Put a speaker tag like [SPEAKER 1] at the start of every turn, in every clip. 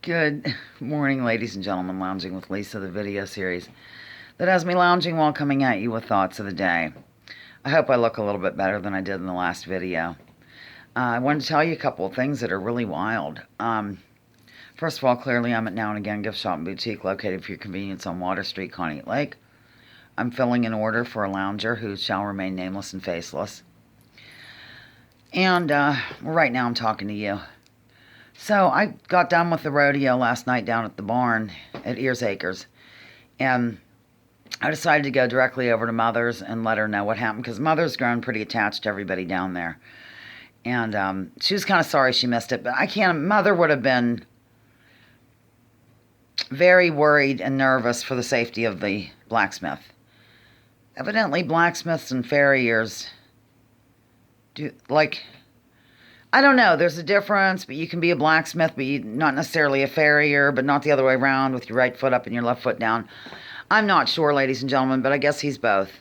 [SPEAKER 1] Good morning, ladies and gentlemen. Lounging with Lisa, the video series that has me lounging while coming at you with thoughts of the day. I hope I look a little bit better than I did in the last video. I wanted to tell you a couple of things that are really wild. First of all, clearly I'm at Now and Again Gift Shop and Boutique, located for your convenience on Water Street, Conneaut Lake. I'm filling an order for a lounger who shall remain nameless and faceless. And right now I'm talking to you. So I got done with the rodeo last night down at the barn at Ears Acres, and I decided to go directly over to Mother's and let her know what happened, because Mother's grown pretty attached to everybody down there. And she was kind of sorry she missed it, but Mother would have been very worried and nervous for the safety of the blacksmith. Evidently, blacksmiths and farriers I don't know, there's a difference, but you can be a blacksmith, but not necessarily a farrier, but not the other way around with your right foot up and your left foot down. I'm not sure, ladies and gentlemen, but I guess he's both.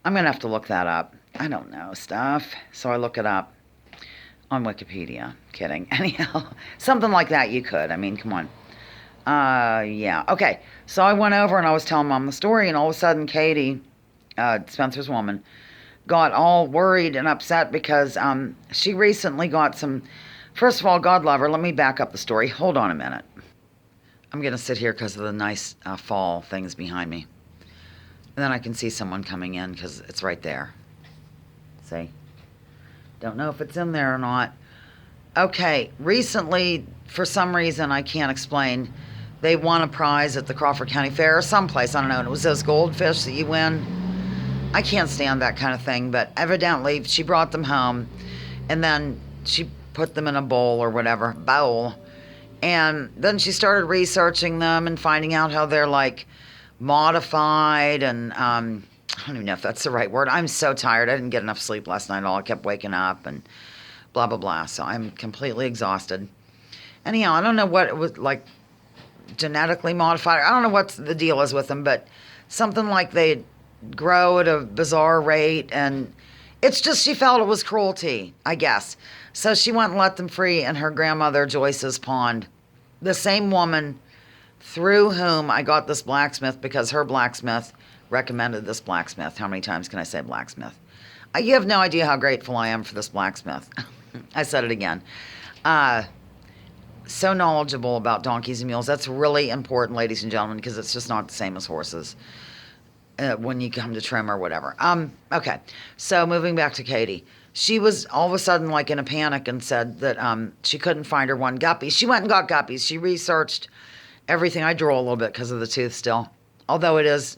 [SPEAKER 1] I'm going to have to look that up. I don't know stuff, so I look it up on Wikipedia. Kidding. Anyhow, something like that you could. I mean, come on. Yeah. Okay, so I went over and I was telling Mom the story, and all of a sudden Katie, Spencer's woman, got all worried and upset because she recently got some... First of all, God love her. Let me back up the story. Hold on a minute. I'm going to sit here because of the nice fall things behind me. And then I can see someone coming in because it's right there. See? Don't know if it's in there or not. Okay, recently, for some reason I can't explain, they won a prize at the Crawford County Fair or someplace. I don't know. And it was those goldfish that you win. I can't stand that kind of thing, but evidently she brought them home, and then she put them in a bowl, and then she started researching them and finding out how they're like modified, and I don't even know if that's the right word. I'm so tired. I didn't get enough sleep last night at all. I kept waking up and blah, blah, blah, so I'm completely exhausted. Anyhow, I don't know what it was, like genetically modified. I don't know what the deal is with them, but something like they grow at a bizarre rate, and it's just she felt it was cruelty, I guess. So she went and let them free in her grandmother Joyce's pond. The same woman through whom I got this blacksmith, because her blacksmith recommended this blacksmith. How many times can I say blacksmith? You have no idea how grateful I am for this blacksmith. I said it again. So knowledgeable about donkeys and mules. That's really important, ladies and gentlemen, because it's just not the same as horses. When you come to trim or whatever. Okay, so moving back to Katie. She was all of a sudden like in a panic and said that she couldn't find her one guppy. She went and got guppies. She researched everything. I drool a little bit because of the tooth still, although it is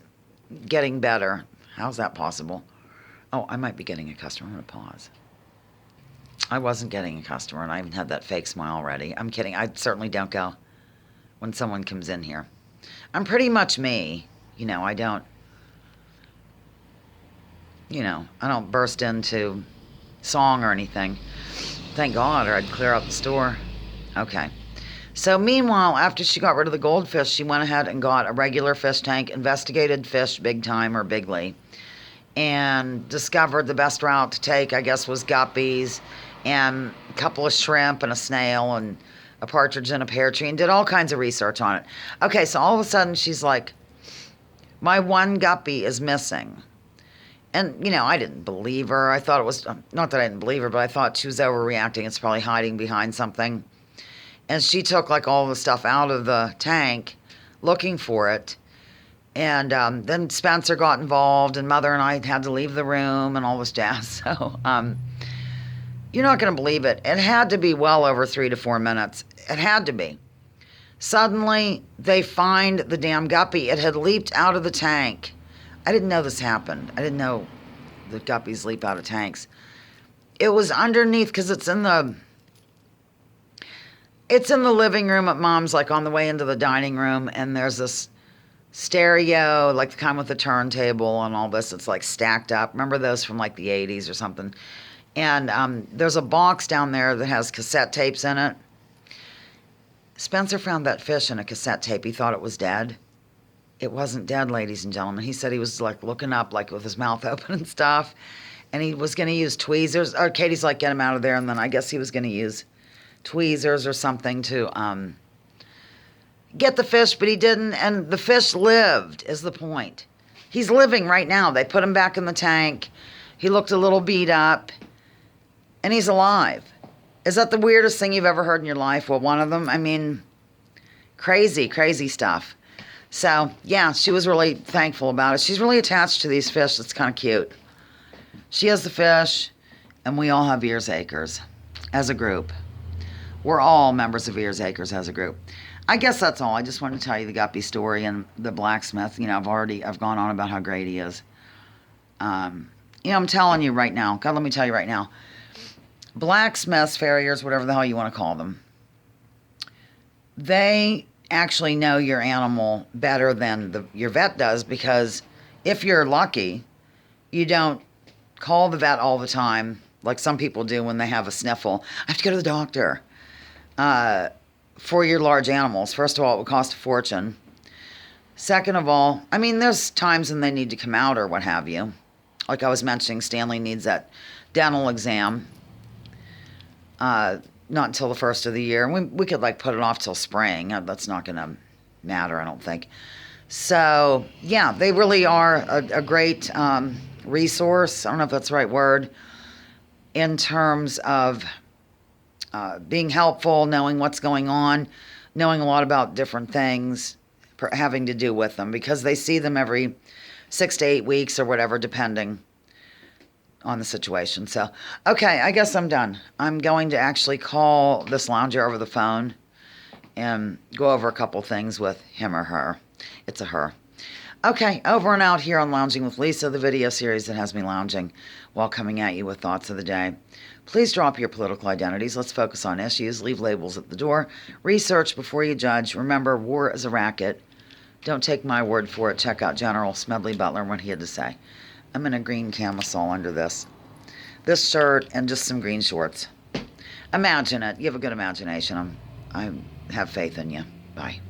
[SPEAKER 1] getting better. How's that possible? Oh, I might be getting a customer. I'm going to pause. I wasn't getting a customer, and I even had that fake smile already. I'm kidding. I certainly don't go when someone comes in here. I'm pretty much me. I don't burst into song or anything. Thank God, or I'd clear out the store. Okay. So meanwhile, after she got rid of the goldfish, she went ahead and got a regular fish tank, investigated fish big time or bigly, and discovered the best route to take, I guess, was guppies and a couple of shrimp and a snail and a partridge in a pear tree, and did all kinds of research on it. Okay, so all of a sudden she's like, my one guppy is missing. And, I didn't believe her. I thought it was, not that I didn't believe her, but I thought she was overreacting. It's probably hiding behind something. And she took, like, all the stuff out of the tank looking for it. And then Spencer got involved, and Mother and I had to leave the room and all this jazz. So, you're not going to believe it. It had to be well over 3 to 4 minutes. It had to be. Suddenly, they find the damn guppy. It had leaped out of the tank. I didn't know this happened. I didn't know that guppies leap out of tanks. It was underneath, because it's in the living room at Mom's, like on the way into the dining room, and there's this stereo, like the kind with the turntable and all this. It's like stacked up. Remember those from like the 80s or something? And there's a box down there that has cassette tapes in it. Spencer found that fish in a cassette tape. He thought it was dead. It wasn't dead, ladies and gentlemen. He said he was like looking up, like with his mouth open and stuff. And he was going to use tweezers. Or Katie's like, get him out of there. And then I guess he was going to use tweezers or something to get the fish, but he didn't, and the fish lived, is the point. He's living right now. They put him back in the tank. He looked a little beat up, and he's alive. Is that the weirdest thing you've ever heard in your life? Well, one of them, I mean, crazy, crazy stuff. So, yeah, she was really thankful about it. She's really attached to these fish. It's kind of cute. She has the fish, and we all have Ears Acres as a group. We're all members of Ears Acres as a group. I guess that's all. I just wanted to tell you the guppy story and the blacksmith. You know, I've gone on about how great he is. You know, I'm telling you right now. God, let me tell you right now. Blacksmiths, farriers, whatever the hell you want to call them, they actually know your animal better than your vet does, because if you're lucky, you don't call the vet all the time like some people do when they have a sniffle. I have to go to the doctor. For your large animals. First of all, it would cost a fortune. Second of all, I mean, there's times when they need to come out or what have you. Like I was mentioning, Stanley needs that dental exam. Not until the first of the year. We could like put it off till spring. That's not going to matter, I don't think. So, yeah, they really are a great resource. I don't know if that's the right word. In terms of being helpful, knowing what's going on, knowing a lot about different things having to do with them, because they see them every 6 to 8 weeks or whatever, depending on the situation. So, okay, I guess I'm done. I'm going to actually call this lounger over the phone and go over a couple things with him or her. It's a her. Okay, over and out here on Lounging with Lisa, the video series that has me lounging while coming at you with thoughts of the day. Please drop your political identities. Let's focus on issues. Leave labels at the door. Research before you judge. Remember, war is a racket. Don't take my word for it. Check out General Smedley Butler and what he had to say. I'm in a green camisole under this shirt and just some green shorts. Imagine it. You have a good imagination. I have faith in you. Bye.